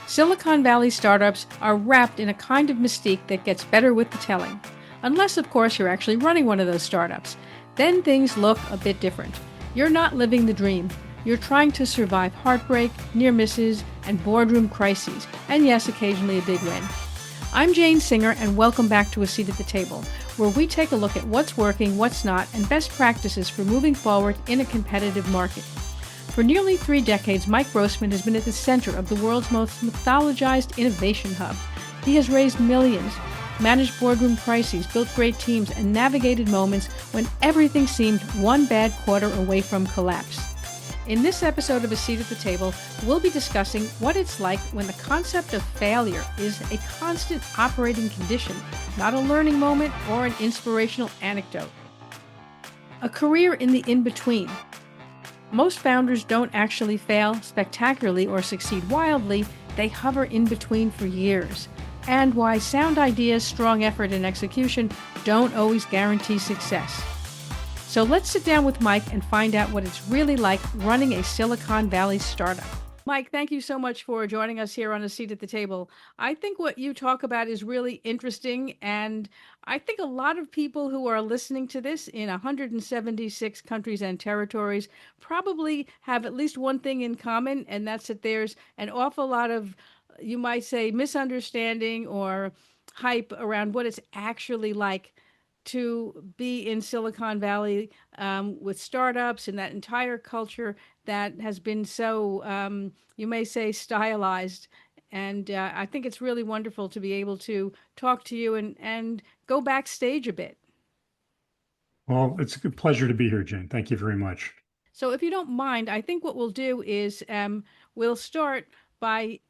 Silicon Valley startups are wrapped in a kind of mystique that gets better with the telling. Unless, of course, you're actually running one of those startups. Then things look a bit different. You're not living the dream. You're trying to survive heartbreak, near misses, and boardroom crises, and yes, occasionally a big win. I'm Jane Singer, and welcome back to A Seat at the Table, where we take a look at what's working, what's not, and best practices for moving forward in a competitive market. For nearly 3 decades, Mike Grossman has been at the center of the world's most mythologized innovation hub. He has raised millions, managed boardroom crises, built great teams, and navigated moments when everything seemed one bad quarter away from collapse. In this episode of A Seat at the Table, we'll be discussing what it's like when the concept of failure is a constant operating condition, not a learning moment or an inspirational anecdote. A career in the in-between. Most founders don't actually fail spectacularly or succeed wildly, they hover in between for years. And why sound ideas, strong effort, and execution don't always guarantee success. So let's sit down with Mike and find out what it's really like running a Silicon Valley startup. Mike, thank you so much for joining us here on A Seat at the Table. I think what you talk about is really interesting, and I think a lot of people who are listening to this in 176 countries and territories probably have at least one thing in common, and that's that there's an awful lot of, you might say, misunderstanding or hype around what it's actually like to be in Silicon Valley with startups and that entire culture that has been so, you may say, stylized. And I think it's really wonderful to be able to talk to you and go backstage a bit. Well, it's a pleasure to be here, Jane. Thank you very much. So if you don't mind, I think what we'll do is we'll start by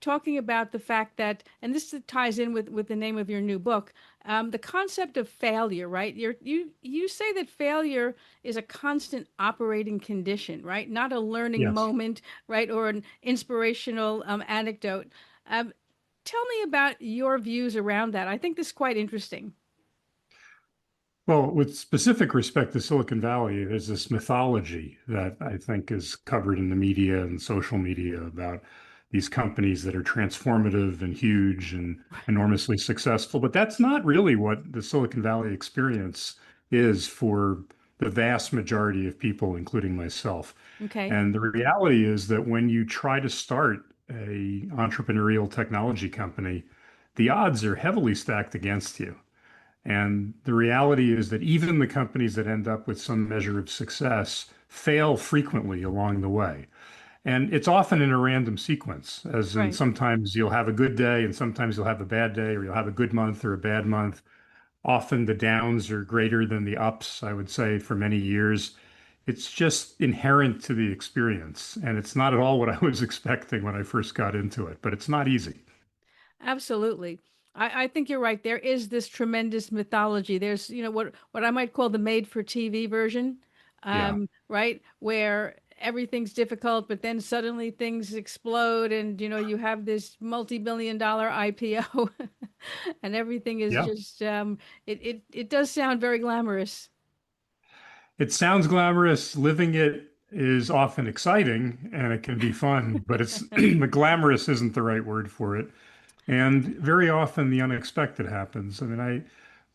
talking about the fact that, and this ties in with the name of your new book, the concept of failure, right? You say that failure is a constant operating condition, right? Not a learning Yes. moment, right, or an inspirational anecdote. Um, Tell me about your views around that. I think this is quite interesting. Well, with specific respect to Silicon Valley, there's this mythology that I think is covered in the media and social media about these companies that are transformative and huge and enormously successful. But that's not really what the Silicon Valley experience is for the vast majority of people, including myself. Okay, And the reality is that when you try to start a entrepreneurial technology company, the odds are heavily stacked against you. And the reality is that even the companies that end up with some measure of success fail frequently along the way. And it's often in a random sequence, as in right. sometimes you'll have a good day and sometimes you'll have a bad day, or you'll have a good month or a bad month. Often the downs are greater than the ups, I would say, for many years. It's just inherent to the experience. And it's not at all what I was expecting when I first got into it, but it's not easy. Absolutely. I think you're right. There is this tremendous mythology. There's, what I might call the made for TV version, Yeah. right? Where everything's difficult, but then suddenly things explode and, you have this multi-billion dollar IPO and everything is Yeah. just, it does sound very glamorous. It sounds glamorous. Living it is often exciting and it can be fun, but it's the glamorous isn't the right word for it. And very often the unexpected happens. I mean, I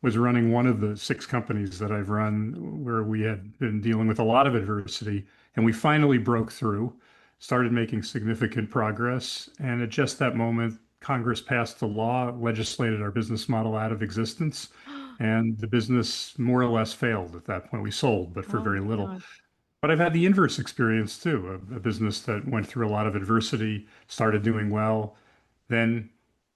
was running one of the 6 companies that I've run where we had been dealing with a lot of adversity, and we finally broke through, started making significant progress. And at just that moment, Congress passed a law, legislated our business model out of existence, and the business more or less failed at that point. We sold, but for Oh very my little. God. But I've had the inverse experience too, a business that went through a lot of adversity, started doing well, then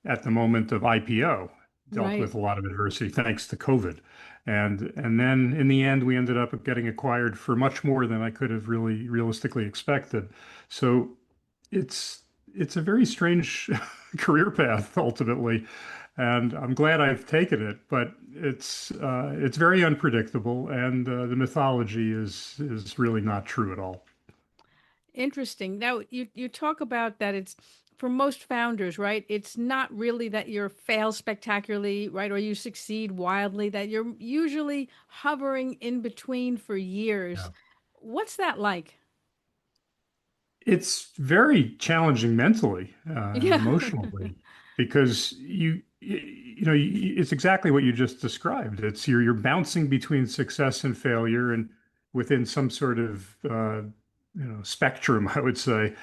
at the moment of IPO, dealt Right. with a lot of adversity thanks to COVID. And then in the end, we ended up getting acquired for much more than I could have really realistically expected. So it's a very strange career path ultimately. And I'm glad I've taken it, but it's very unpredictable, and the mythology is really not true at all. Interesting. Now, you talk about that it's for most founders, right? It's not really that you fail spectacularly, right? Or you succeed wildly, that you're usually hovering in between for years. Yeah. What's that like? It's very challenging mentally and Yeah. emotionally because it's exactly what you just described. It's you're bouncing between success and failure and within some sort of spectrum, I would say.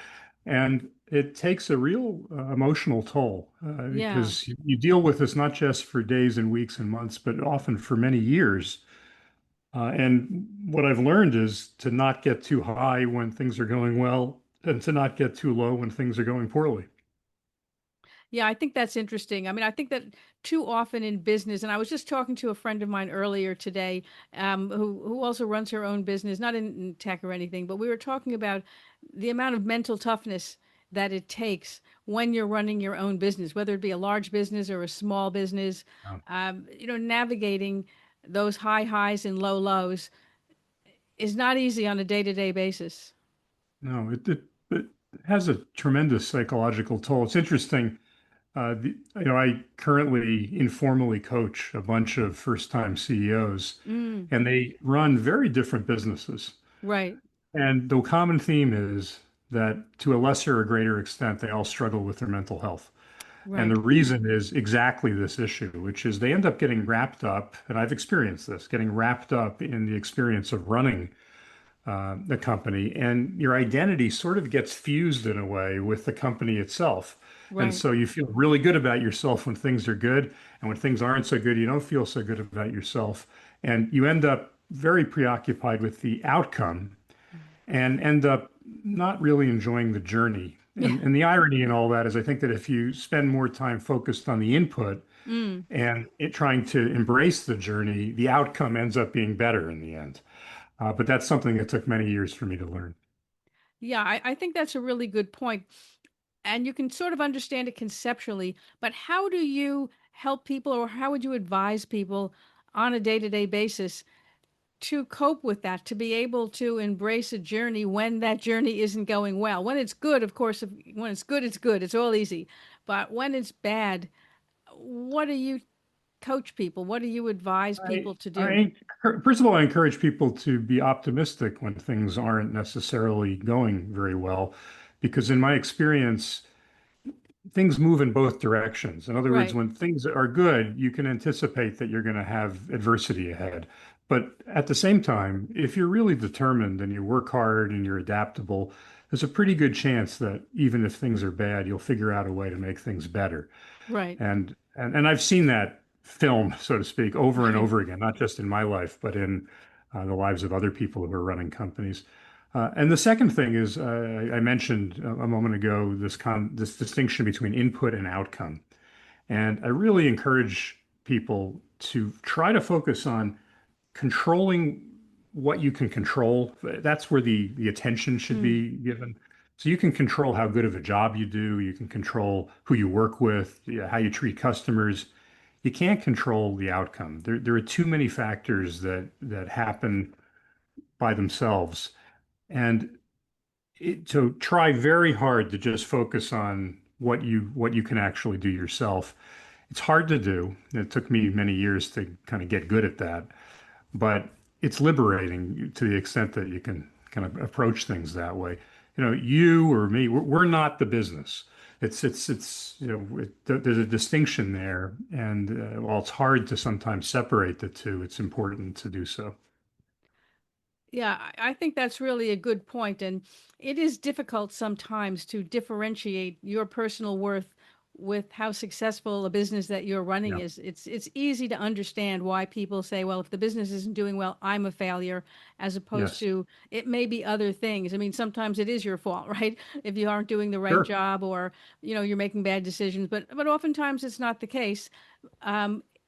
And it takes a real emotional toll Yeah. because you deal with this not just for days and weeks and months, but often for many years. And what I've learned is to not get too high when things are going well and to not get too low when things are going poorly. Yeah, I think that's interesting. I mean, I think that too often in business, and I was just talking to a friend of mine earlier today, who also runs her own business, not in tech or anything, but we were talking about the amount of mental toughness that it takes when you're running your own business, whether it be a large business or a small business. Um, Navigating those high highs and low lows is not easy on a day-to-day basis. no, it has a tremendous psychological toll. It's interesting. I currently informally coach a bunch of first-time CEOs, Mm, and they run very different businesses. right, And the common theme is that to a lesser or greater extent, they all struggle with their mental health. And right, the reason is exactly this issue, which is they end up getting wrapped up, and I've experienced this, getting wrapped up in the experience of running the company, and your identity sort of gets fused in a way with the company itself. And right, so you feel really good about yourself when things are good, and when things aren't so good, you don't feel so good about yourself. And you end up very preoccupied with the outcome and end up not really enjoying the journey. yeah, And the irony in all that is I think that if you spend more time focused on the input mm. and trying to embrace the journey, the outcome ends up being better in the end. But that's something that took many years for me to learn. Yeah, I think that's a really good point. And you can sort of understand it conceptually, but how do you help people or how would you advise people on a day-to-day basis to cope with that, to be able to embrace a journey when that journey isn't going well? When it's good, of course, when it's good, it's good. It's all easy. But when it's bad, what do you coach people? What do you advise I, people to do? I, First of all, I encourage people to be optimistic when things aren't necessarily going very well, because in my experience, things move in both directions. In other words, Right, when things are good, you can anticipate that you're going to have adversity ahead. But at the same time, if you're really determined and you work hard and you're adaptable, there's a pretty good chance that even if things are bad, you'll figure out a way to make things better. right, And I've seen that film, so to speak, over and right. over again, not just in my life, but in the lives of other people who are running companies. And the second thing is, I mentioned a moment ago this distinction between input and outcome. And I really encourage people to try to focus on controlling what you can control. That's where the attention should Mm, be given. So you can control how good of a job you do. You can control who you work with, yeah, how you treat customers. You can't control the outcome. There are too many factors that happen by themselves. And to try very hard to just focus on what you can actually do yourself. It's hard to do. It took me many years to kind of get good at that, but it's liberating to the extent that you can kind of approach things that way. You or me, we're not the business. There's a distinction there, and while it's hard to sometimes separate the two, it's important to do so. yeah, I think that's really a good point, and it is difficult sometimes to differentiate your personal worth with how successful a business that you're running Yeah. is. It's easy to understand why people say, well, if the business isn't doing well, I'm a failure, as opposed Yes. to it may be other things. I mean, sometimes it is your fault, right? If you aren't doing the right Sure. job or, you're making bad decisions, but oftentimes it's not the case.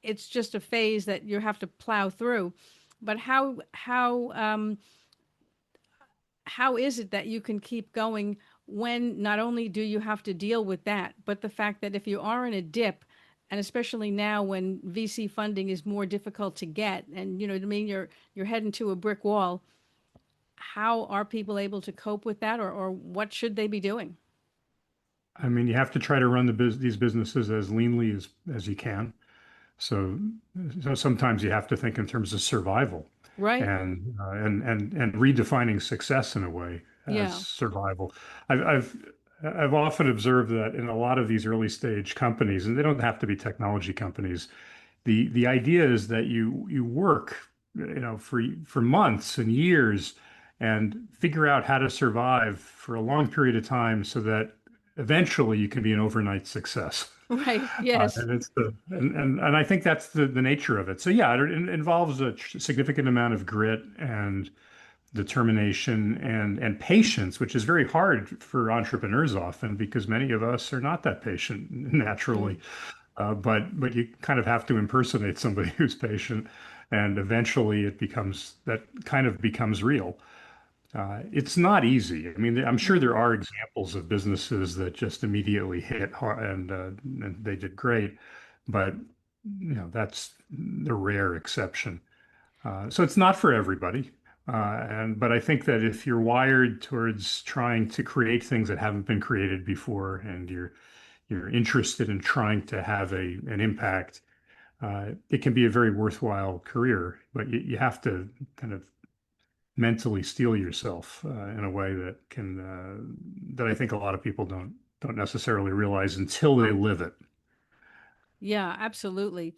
It's just a phase that you have to plow through. But how is it that you can keep going when not only do you have to deal with that, but the fact that if you are in a dip, and especially now when VC funding is more difficult to get, and you know what I mean, you're heading to a brick wall. How are people able to cope with that, or what should they be doing? I mean, you have to try to run these businesses as leanly as you can. So, so sometimes you have to think in terms of survival Right. and redefining success in a way. as Yeah. survival. I've, I've I've often observed that in a lot of these early stage companies, and they don't have to be technology companies, the idea is that you work, for months and years and figure out how to survive for a long period of time so that eventually you can be an overnight success. Right. Yes. And it's and I think that's the nature of it. So yeah, it involves a significant amount of grit and determination and patience, which is very hard for entrepreneurs often because many of us are not that patient naturally. Mm. But you kind of have to impersonate somebody who's patient, and eventually it becomes that kind of becomes real. It's not easy. I mean, I'm sure No. there are examples of businesses that just immediately hit hard and they did great, but that's the rare exception. So it's not for everybody. But I think that if you're wired towards trying to create things that haven't been created before, and you're interested in trying to have an impact, it can be a very worthwhile career. But you have to kind of mentally steel yourself in a way that I think a lot of people don't necessarily realize until they live it. Yeah, absolutely.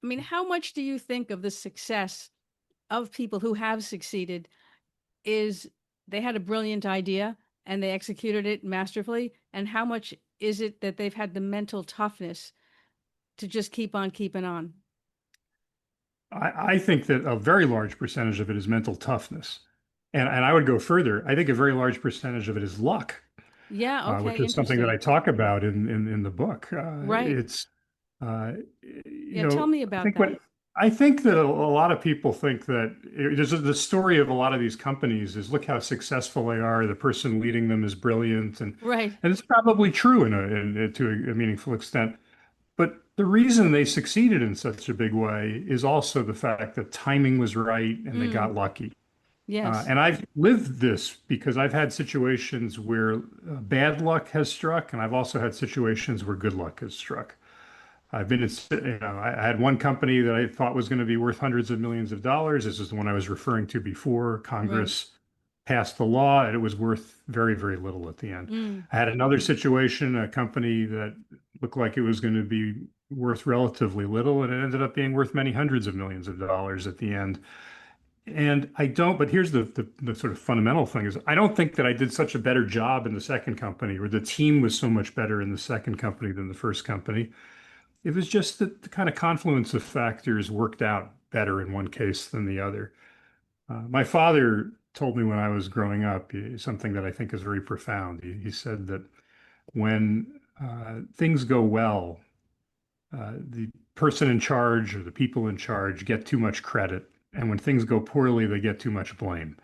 I mean, how much do you think of the success of people who have succeeded is they had a brilliant idea and they executed it masterfully? And how much is it that they've had the mental toughness to just keep on keeping on? I think that a very large percentage of it is mental toughness. And I would go further. I think a very large percentage of it is luck, Yeah, which okay, is something that I interesting. talk about in the book. Right. Uh, Yeah, tell me about that. I think that a lot of people think that there's the story of a lot of these companies is look how successful they are. The person leading them is brilliant, Right. and it's probably true to a meaningful extent. But the reason they succeeded in such a big way is also the fact that timing was right and they Mm, got lucky. yes. And I've lived this because I've had situations where bad luck has struck, and I've also had situations where good luck has struck. I've been in, I had one company that I thought was going to be worth hundreds of millions of dollars. This is the one I was referring to before. Right. Congress passed the law, and it was worth very, very little at the end. Mm. I had another situation, a company that looked like it was going to be worth relatively little, and it ended up being worth many hundreds of millions of dollars at the end. And I don't, but here's the sort of fundamental thing is I don't think that I did such a better job in the second company, or the team was so much better in the second company than the first company. It was just that the kind of confluence of factors worked out better in one case than the other. My father told me when I was growing up something that I think is very profound. He said that when things go well, the person in charge or the people in charge get too much credit. And when things go poorly, they get too much blame.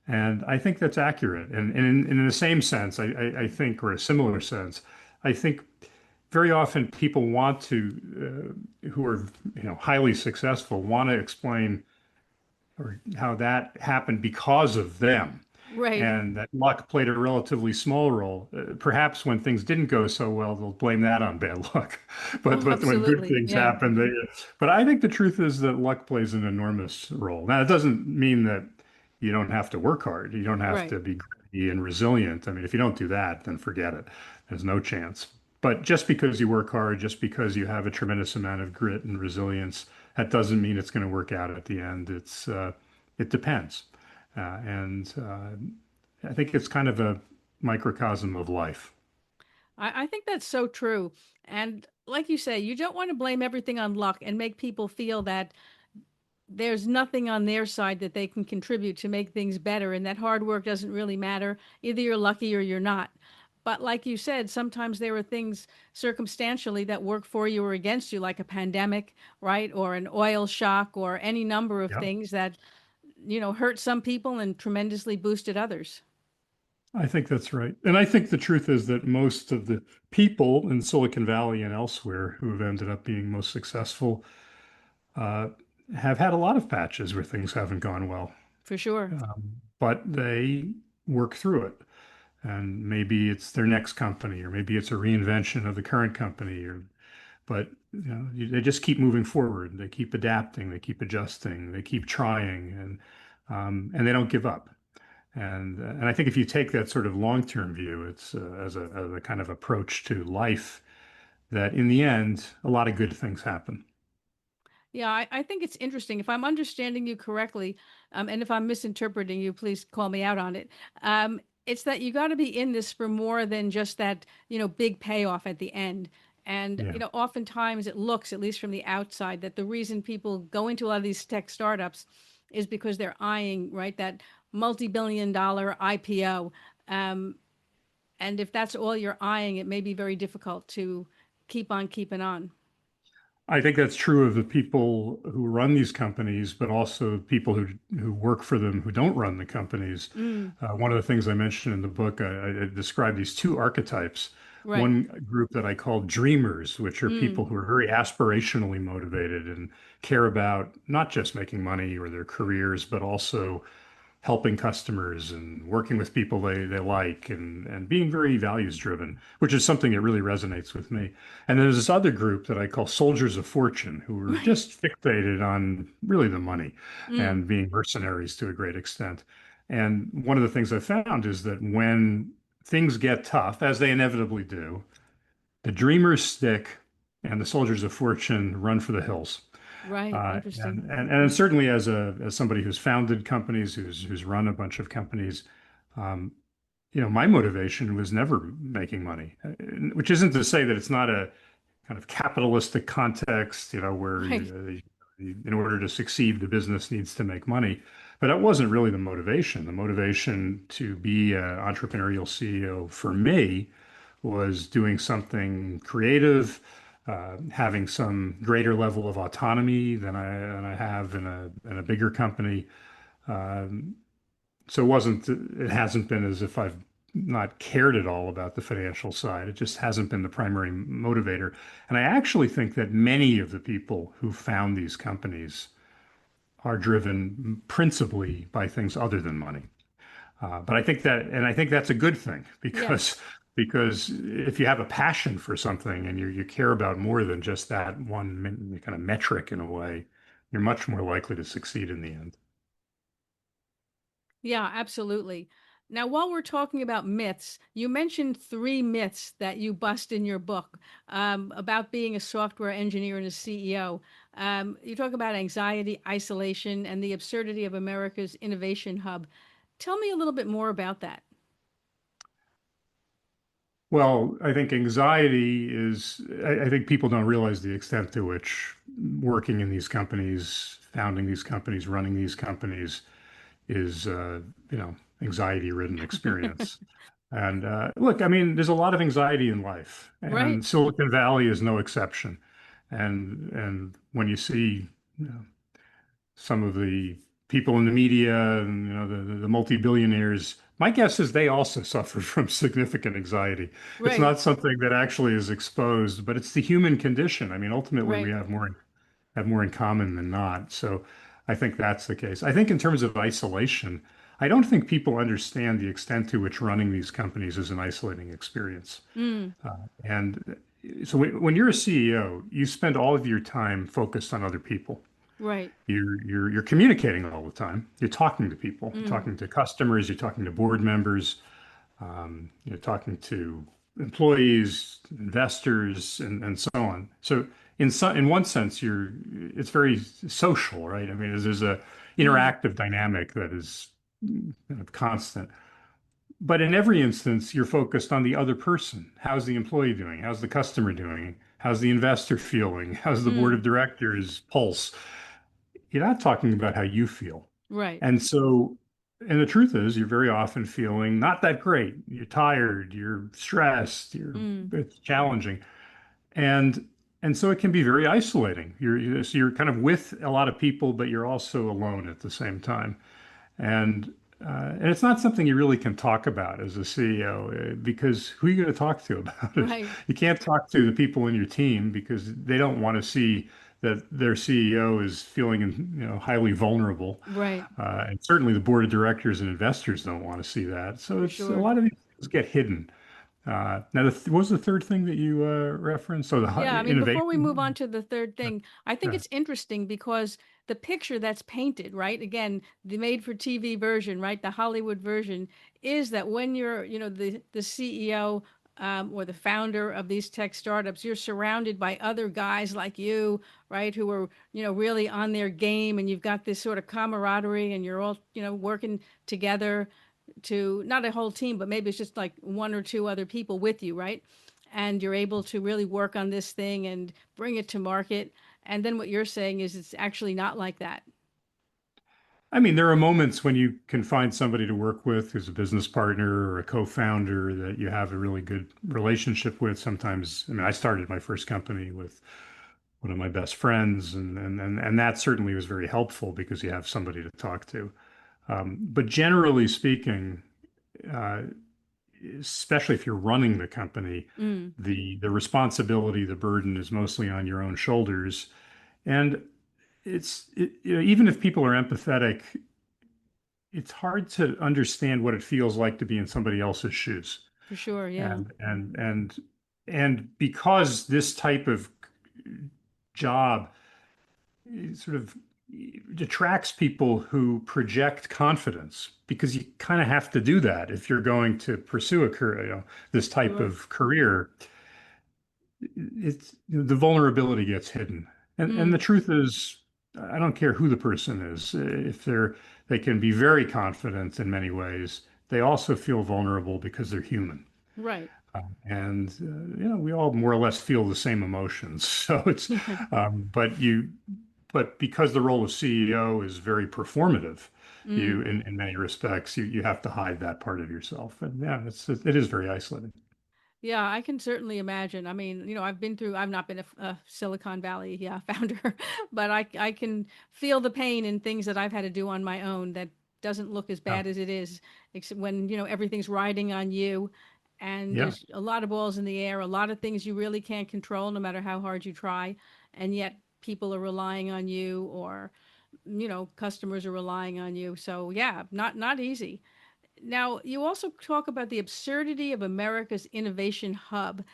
And I think that's accurate. And in the same sense, I think, or a similar sense, I think very often people want to, who are, highly successful, want to explain or how that happened because of them. Right. And that luck played a relatively small role. Perhaps when things didn't go so well, they'll blame that on bad luck. But Oh, when good absolutely. things Yeah. happen, but I think the truth is that luck plays an enormous role. Now, it doesn't mean that you don't have to work hard. You don't have Right. to be gritty and resilient. I mean, if you don't do that, then forget it. There's no chance. But just because you work hard, just because you have a tremendous amount of grit and resilience, that doesn't mean it's going to work out at the end. It depends. And I think it's kind of a microcosm of life. I think that's so true. And like you say, you don't want to blame everything on luck and make people feel that there's nothing on their side that they can contribute to make things better and that hard work doesn't really matter. Either you're lucky or you're not. But like you said, sometimes there are things circumstantially that work for you or against you, like a pandemic, right? Or an oil shock or any number of Yeah, things that, hurt some people and tremendously boosted others. I think that's right. And I think the truth is that most of the people in Silicon Valley and elsewhere who have ended up being most successful uh, have had a lot of patches where things haven't gone well. For sure. But they work through it. And maybe it's their next company, or maybe it's a reinvention of the current company, but they just keep moving forward. They keep adapting. They keep adjusting. They keep trying, and they don't give up. And I think if you take that sort of long-term view, it's as a kind of approach to life, that in the end, a lot of good things happen. Yeah, I think it's interesting. If I'm understanding you correctly, and if I'm misinterpreting you, please call me out on it. It's that you got to be in this for more than just that, big payoff at the end. And, Yeah. oftentimes it looks, at least from the outside, that the reason people go into a lot of these tech startups is because they're eyeing, right, that multi-billion-dollar IPO. Um, and if that's all you're eyeing, it may be very difficult to keep on keeping on. I think that's true of the people who run these companies, but also people who work for them who don't run the companies. Mm, One of the things I mentioned in the book, I describe these two archetypes. right. One group that I call dreamers, which are Mm, people who are very aspirationally motivated and care about not just making money or their careers, but also helping customers and working with people they like and being very values driven, which is something that really resonates with me. And there's this other group that I call soldiers of fortune who are right. just fixated on really the money Mm, and being mercenaries to a great extent. And one of the things I found is that when things get tough, as they inevitably do, the dreamers stick and the soldiers of fortune run for the hills. right. Interesting. And certainly as somebody who's founded companies, who's run a bunch of companies, um, my motivation was never making money, which isn't to say that it's not a kind of capitalistic context, where Right. in order to succeed, the business needs to make money. But that wasn't really the motivation. The motivation to be an entrepreneurial CEO for me was doing something creative, having some greater level of autonomy than I have in a bigger company. Um, so it hasn't been as if I've not cared at all about the financial side. It just hasn't been the primary motivator. And I actually think that many of the people who found these companies are driven principally by things other than money. But I think that's a good thing Yes. because if you have a passion for something and you care about more than just that one kind of metric in a way, you're much more likely to succeed in the end. Yeah, absolutely. Now, while we're talking about myths, you mentioned three myths that you bust in your book about being a software engineer and a CEO. You talk about anxiety, isolation, and the absurdity of America's innovation hub. Tell me a little bit more about that. Well, I think I think people don't realize the extent to which working in these companies, founding these companies, running these companies is, anxiety ridden experience. And look, I mean, there's a lot of anxiety in life, Right, and Silicon Valley is no exception. And when you see, you know, some of the people in the media and the multi-billionaires, my guess is they also suffer from significant anxiety. It's right, not something that actually is exposed, but it's the human condition. I mean, ultimately, we right. have more in common than not. So I think that's the case. I think in terms of isolation, I don't think people understand the extent to which running these companies is an isolating experience. Mm, And so when you're a CEO, you spend all of your time focused on other people. right. You're communicating all the time. You're talking to people. You're Mm, talking to customers. You're talking to board members. You're talking to employees, investors, and so on. So in one sense, it's very social, right? I mean, there's a mm, interactive dynamic that is kind of constant. But in every instance, you're focused on the other person. How's the employee doing? How's the customer doing? How's the investor feeling? How's the board mm, of directors pulse? You're not talking about how you feel. right. And so, and the truth is, you're very often feeling not that great. You're tired, you're stressed, Mm, it's challenging. And and so it can be very isolating. So you're kind of with a lot of people, but you're also alone at the same time. And and it's not something you really can talk about as a CEO because who are you going to talk to about it? right, You can't talk to the people in your team because they don't want to see that their CEO is feeling, highly vulnerable. right. And certainly the board of directors and investors don't want to see that. So For it's a sure. lot of these things get hidden. what was the third thing that you referenced? So Yeah, I mean, before we move on innovation. to the third thing, I think Yeah. it's interesting because the picture that's painted, right? Again, the made for TV version, right? The Hollywood version is that when you're, the CEO or the founder of these tech startups, you're surrounded by other guys like you, right? Who are, really on their game, and you've got this sort of camaraderie, and you're all, working together to not a whole team, but maybe it's just like one or two other people with you, right? And you're able to really work on this thing and bring it to market. And then what you're saying is it's actually not like that. I mean, there are moments when you can find somebody to work with who's a business partner or a co-founder that you have a really good relationship with. Sometimes, I mean, I started my first company with one of my best friends, and that certainly was very helpful because you have somebody to talk to. But generally speaking, uh, especially if you're running the company, Mm, the responsibility, the burden is mostly on your own shoulders. And even if people are empathetic, it's hard to understand what it feels like to be in somebody else's shoes. for sure. Yeah. And because this type of job sort of attracts people who project confidence because you kind of have to do that if you're going to pursue a career, this type Sure. of career. It's the vulnerability gets hidden, and the Mm, truth is, I don't care who the person is. If they can be very confident in many ways, they also feel vulnerable because they're human. right. And we all more or less feel the same emotions. So but but because the role of CEO is very performative, Mm. in many respects, you have to hide that part of yourself. And yeah, it is very isolating. Yeah, I can certainly imagine. I mean, I've not been a Silicon Valley, yeah, founder, but I can feel the pain in things that I've had to do on my own that doesn't look as Yeah. bad as it is, except when, everything's riding on you and Yeah. there's a lot of balls in the air, a lot of things you really can't control no matter how hard you try, and yet people are relying on you or, customers are relying on you. So yeah, not easy. Now, you also talk about the absurdity of America's innovation hub.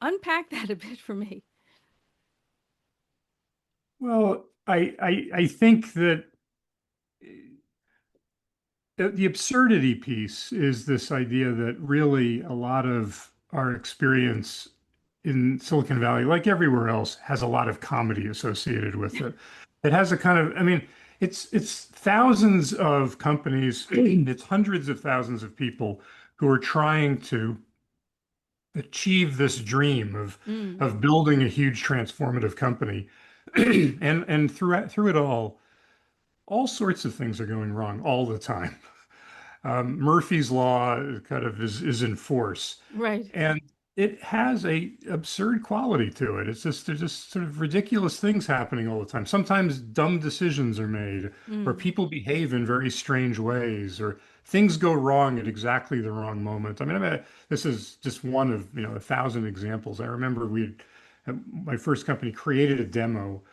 Unpack that a bit for me. Well, I think that the absurdity piece is this idea that really a lot of our experience in Silicon Valley, like everywhere else, has a lot of comedy associated with it. It has a kind of, I mean, it's thousands of companies, it's hundreds of thousands of people who are trying to achieve this dream Mm, of building a huge transformative company. And through it all sorts of things are going wrong all the time. Murphy's Law kind of is in force, right. and it has a absurd quality to it. It's just there's just sort of ridiculous things happening all the time. Sometimes dumb decisions are made, or Mm, people behave in very strange ways, or things go wrong at exactly the wrong moment. This is just one of a thousand examples. I remember my first company created a demo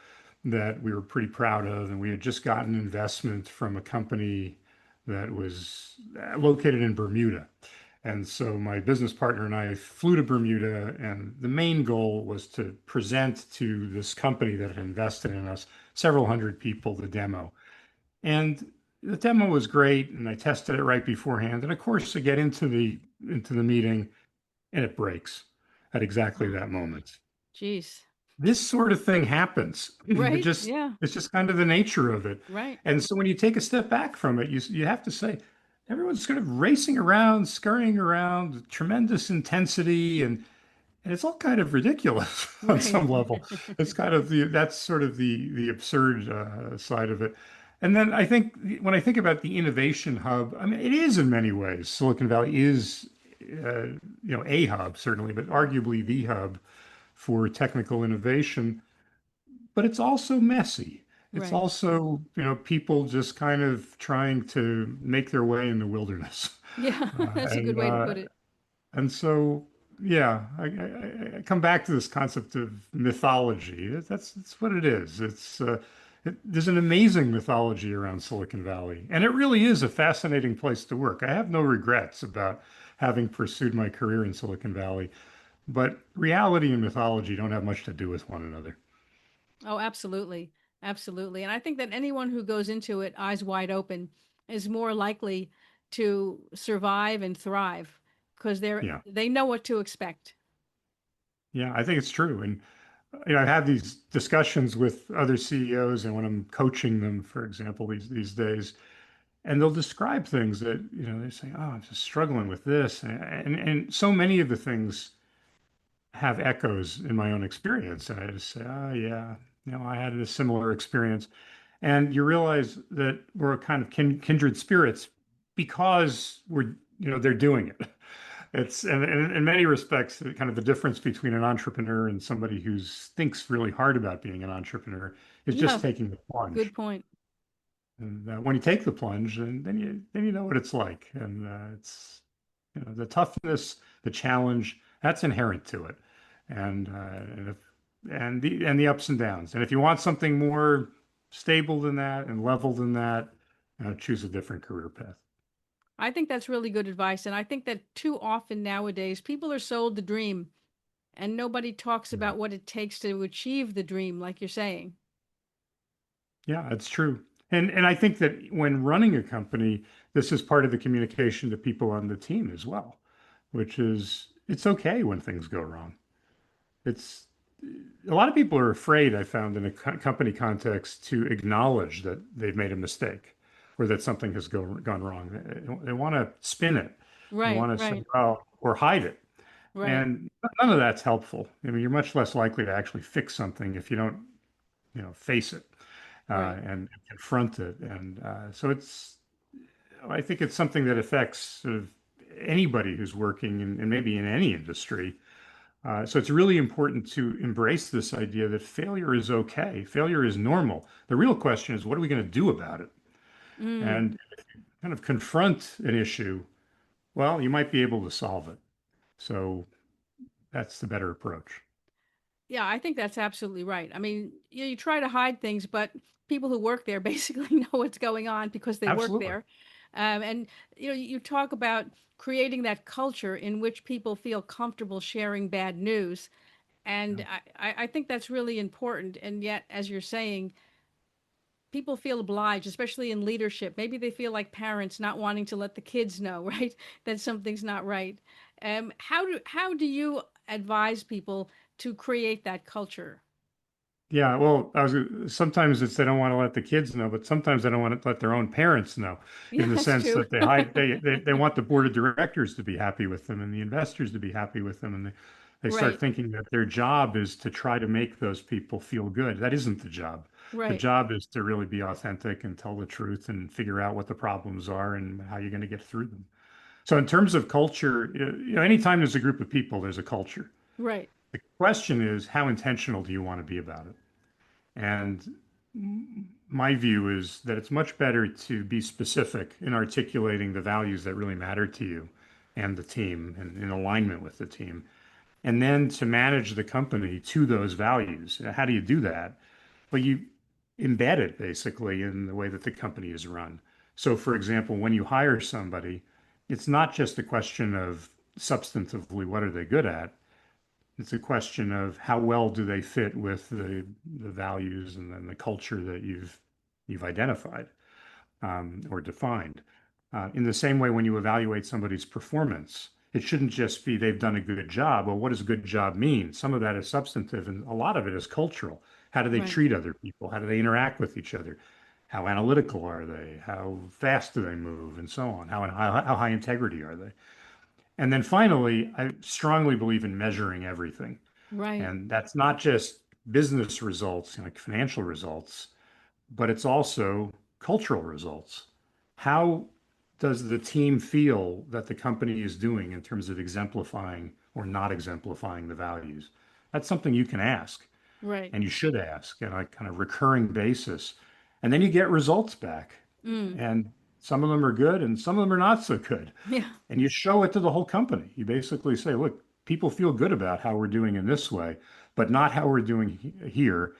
that we were pretty proud of, and we had just gotten investment from a company that was located in Bermuda. And so my business partner and I flew to Bermuda, and the main goal was to present to this company that had invested in us, several hundred people, the demo. And the demo was great, and I tested it right beforehand. And of course, I get into the meeting, and it breaks at exactly oh, that moment. jeez. This sort of thing happens. Right? Yeah. It's just kind of the nature of it. Right. And so when you take a step back from it, you have to say everyone's sort of racing around, scurrying around, with tremendous intensity, and it's all kind of ridiculous on Right. some level. It's kind of that's sort of the absurd side of it. And then I think when I think about the innovation hub, I mean, it is in many ways. Silicon Valley is, a hub certainly, but arguably the hub for technical innovation, but it's also messy. It's Right. also, people just kind of trying to make their way in the wilderness. Yeah, Uh, that's a good and way to uh, put it. and so, yeah, I come back to this concept of mythology. That's what it is. There's an amazing mythology around Silicon Valley, and it really is a fascinating place to work. I have no regrets about having pursued my career in Silicon Valley. But reality and mythology don't have much to do with one another. Oh, absolutely. Absolutely. And I think that anyone who goes into it eyes wide open is more likely to survive and thrive because Yeah. they know what to expect. Yeah, I think it's true. And I've had these discussions with other CEOs and when I'm coaching them, for example, these days, and they'll describe things that, they say, oh, I'm just struggling with this. And so many of the things have echoes in my own experience. And I just say, oh, yeah, I had a similar experience. And you realize that we're kind of kindred spirits because they're doing it. It's and in many respects, kind of the difference between an entrepreneur and somebody who thinks really hard about being an entrepreneur is just Yeah, taking the good plunge. point. And when you take the plunge, and then you know what it's like, and it's the toughness, the challenge that's inherent to it, and the ups and downs. And if you want something more stable than that and level than that, choose a different career path. I think that's really good advice. And I think that too often nowadays people are sold the dream and nobody talks Yeah. about what it takes to achieve the dream, like you're saying. Yeah, it's true. And I think that when running a company, this is part of the communication to people on the team as well, which is it's okay when things go wrong. It's a lot of people are afraid, I found in a company context, to acknowledge that they've made a mistake or that something has gone wrong. They want to spin it. They Right, want to say, right, well, or hide it. right, And none of that's helpful. I mean, you're much less likely to actually fix something if you don't, face it right. and confront it. And so I think it's something that affects sort of anybody who's working and maybe in any industry. So it's really important to embrace this idea that failure is okay. Failure is normal. The real question is, what are we going to do about it? Mm. And kind of confront an issue, well, you might be able to solve it. So that's the better approach. Yeah, I think that's absolutely right. I mean, you try to hide things, but people who work there basically know what's going on because they work Absolutely. there. And you talk about creating that culture in which people feel comfortable sharing bad news. Yeah. And I think that's really important. And yet, as you're saying, people feel obliged, especially in leadership. Maybe they feel like parents not wanting to let the kids know, right, that something's not right. How do you advise people to create that culture? Yeah, well, sometimes it's they don't want to let the kids know, but sometimes they don't want to let their own parents know Yeah, in the that's sense true. that they want the board of directors to be happy with them and the investors to be happy with them. And they start Right, thinking that their job is to try to make those people feel good. That isn't the job. The right, job is to really be authentic and tell the truth and figure out what the problems are and how you're going to get through them. So in terms of culture, anytime there's a group of people, there's a culture. right, The question is, how intentional do you want to be about it? And my view is that it's much better to be specific in articulating the values that really matter to you and the team and in alignment with the team, and then to manage the company to those values. How do you do that? Well, you embed it basically in the way that the company is run. So, for example, when you hire somebody, it's not just a question of substantively what are they good at. It's a question of how well do they fit with the values and then the culture that you've identified or defined. In the same way, when you evaluate somebody's performance, it shouldn't just be they've done a good job. Well, what does a good job mean? Some of that is substantive, and a lot of it is cultural. How do they right, treat other people? How do they interact with each other? How analytical are they? How fast do they move? And so on. How high integrity are they? And then finally, I strongly believe in measuring everything. right, And that's not just business results, like financial results, but it's also cultural results. How does the team feel that the company is doing in terms of exemplifying or not exemplifying the values? That's something you can ask right. and you should ask on a kind of recurring basis. And then you get results back. Mm. And some of them are good and some of them are not so good. Yeah, And you show it to the whole company. You basically say, look, people feel good about how we're doing in this way, but not how we're doing here.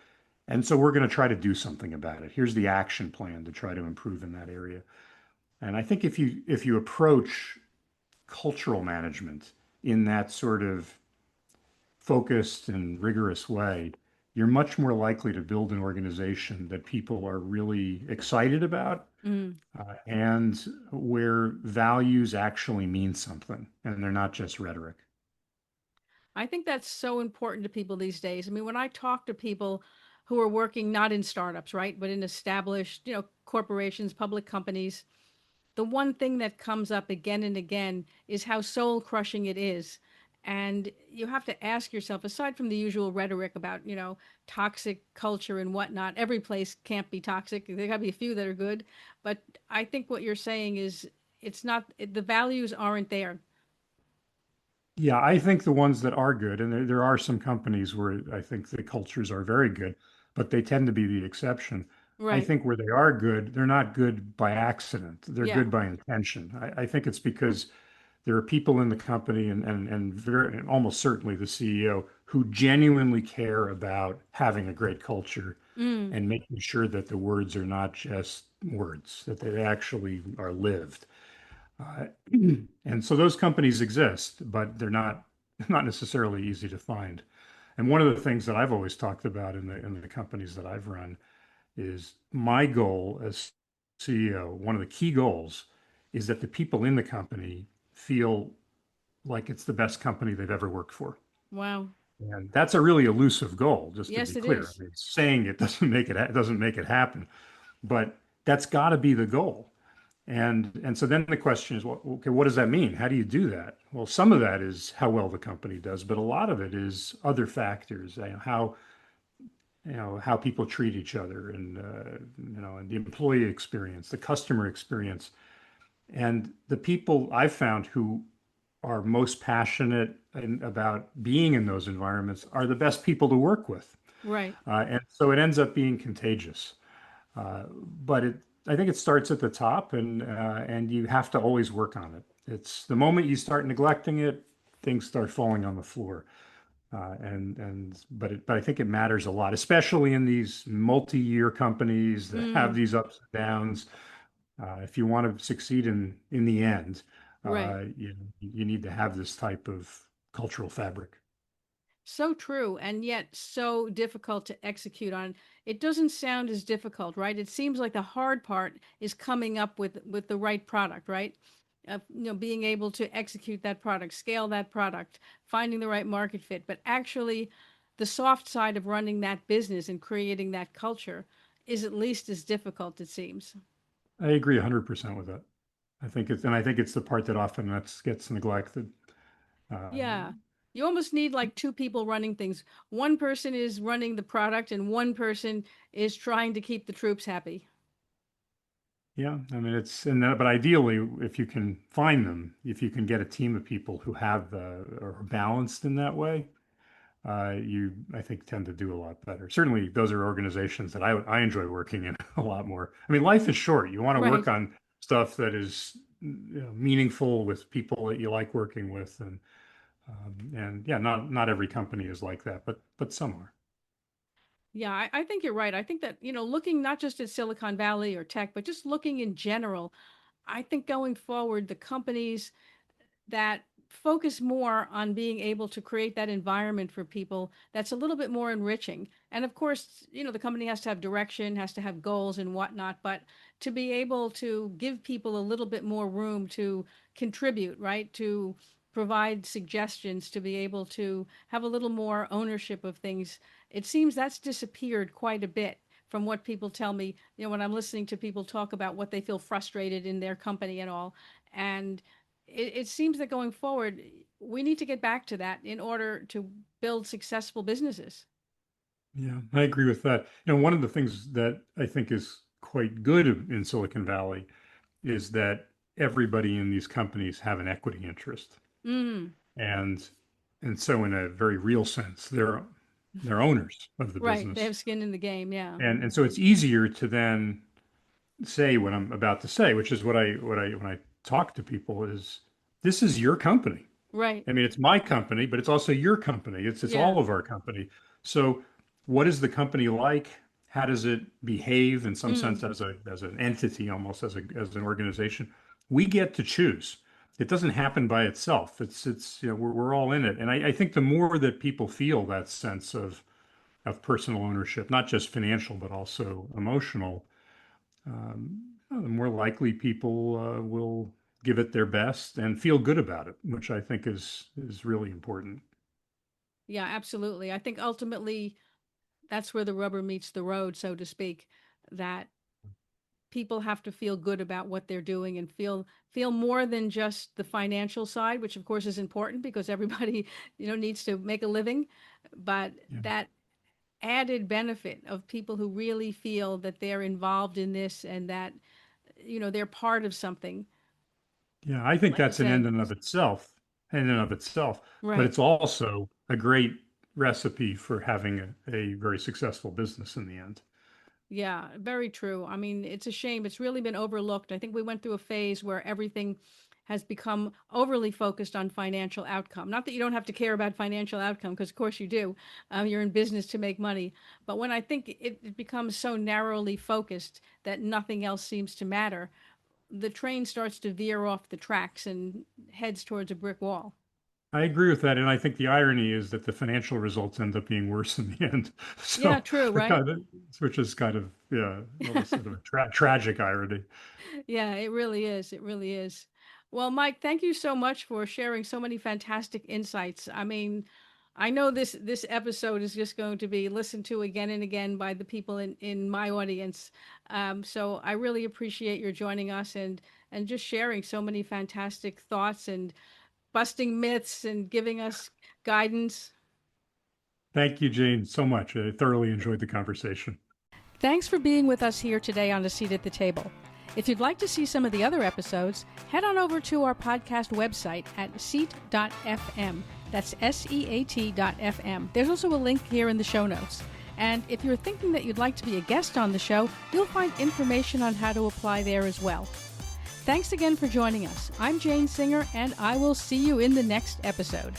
And so we're going to try to do something about it. Here's the action plan to try to improve in that area. And I think if you approach cultural management in that sort of focused and rigorous way, you're much more likely to build an organization that people are really excited about, Mm. and where values actually mean something and they're not just rhetoric. I think that's so important to people these days. I mean, when I talk to people who are working not in startups, right, but in established, corporations, public companies, the one thing that comes up again and again is how soul crushing it is. And you have to ask yourself, aside from the usual rhetoric about, toxic culture and whatnot, every place can't be toxic. There got to be a few that are good. But I think what you're saying is it's not, the values aren't there. Yeah, I think the ones that are good, and there are some companies where I think the cultures are very good, but they tend to be the exception. I Right. think where they are good, they're not good by accident. They're Yeah. good by intention. I think it's because there are people in the company and almost certainly the CEO who genuinely care about having a great culture Mm. and making sure that the words are not just words, that they actually are lived. Uh, and so those companies exist, but they're not necessarily easy to find. And one of the things that I've always talked about in the companies that I've run is my goal as CEO, one of the key goals is that the people in the company feel like it's the best company they've ever worked for. Wow. And that's a really elusive goal, just to Yes, be it clear. is. I mean, saying it doesn't make it happen, but that's got to be the goal. And so then the question is, well, okay, what does that mean? How do you do that? Well, some of that is how well the company does, but a lot of it is other factors, how people treat each other, and the employee experience, the customer experience, and the people I've found who are most passionate about being in those environments are the best people to work with. Right. And so it ends up being contagious. Uh, but I think it starts at the top, and you have to always work on it. It's the moment you start neglecting it, things start falling on the floor. But I think it matters a lot, especially in these multi-year companies that have Mm. these ups and downs. If you want to succeed in the end, Right. you need to have this type of cultural fabric. So true, and yet so difficult to execute on. It doesn't sound as difficult, right? It seems like the hard part is coming up with the right product, right? Being able to execute that product, scale that product, finding the right market fit. But actually, the soft side of running that business and creating that culture is at least as difficult, it seems. I agree 100% with that. I think it's the part that often gets neglected. Yeah. Um, You almost need like two people running things. One person is running the product and one person is trying to keep the troops happy. yeah, I mean but ideally, if you can find them, if you can get a team of people who are balanced in that way, I think tend to do a lot better. Certainly, those are organizations that I enjoy working in a lot more. I mean, life is short. You want to work Right. on stuff that is meaningful with people that you like working with, and yeah, not every company is like that, but some are. Yeah, I think you're right. I think that, looking not just at Silicon Valley or tech, but just looking in general, I think going forward, the companies that focus more on being able to create that environment for people that's a little bit more enriching. And of course, the company has to have direction, has to have goals and whatnot, but to be able to give people a little bit more room to contribute, right? To provide suggestions, to be able to have a little more ownership of things. It seems that's disappeared quite a bit from what people tell me, when I'm listening to people talk about what they feel frustrated in their company and all. And it seems that going forward, we need to get back to that in order to build successful businesses. Yeah, I agree with that. One of the things that I think is quite good in Silicon Valley is that everybody in these companies have an equity interest. Mm, And and so in a very real sense, they're owners of the right. They business. have skin in the game. Yeah. And so it's easier to then say what I'm about to say, which is what I when I talk to people is this is your company. Right. I mean, it's my company, but it's also your company. It's Yeah. all of our company. So, what is the company like? How does it behave in some sense Mm, as an entity, almost as an organization? We get to choose. it doesn't happen by itself. We're all in it. And I think the more that people feel that sense of personal ownership, not just financial, but also emotional, the more likely people will give it their best and feel good about it, which I think is really important. Yeah, absolutely. I think ultimately that's where the rubber meets the road, so to speak, that people have to feel good about what they're doing and feel more than just the financial side, which of course is important because everybody, needs to make a living, but Yeah. that added benefit of people who really feel that they're involved in this and that they're part of something. Yeah, I think Like you that's an end said, in and of itself, but right. it's also a great recipe for having a very successful business in the end. Yeah, very true. I mean, it's a shame. It's really been overlooked. I think we went through a phase where everything has become overly focused on financial outcome. Not that you don't have to care about financial outcome, because of course you do. You're in business to make money. But when I think it becomes so narrowly focused that nothing else seems to matter, the train starts to veer off the tracks and heads towards a brick wall. I agree with that, and I think the irony is that the financial results end up being worse in the end. Yeah, So, true, the right? kind of, which is kind of yeah, almost sort of a tragic irony. Yeah, it really is. It really is. Well, Mike, thank you so much for sharing so many fantastic insights. I mean, I know this episode is just going to be listened to again and again by the people in my audience. So I really appreciate your joining us and just sharing so many fantastic thoughts and busting myths and giving us guidance. Thank you, Jane, so much. I thoroughly enjoyed the conversation. Thanks for being with us here today on A Seat at the Table. If you'd like to see some of the other episodes, head on over to our podcast website at seat.fm. That's SEAT.fm. There's also a link here in the show notes. And if you're thinking that you'd like to be a guest on the show, you'll find information on how to apply there as well. Thanks again for joining us. I'm Jane Singer, and I will see you in the next episode.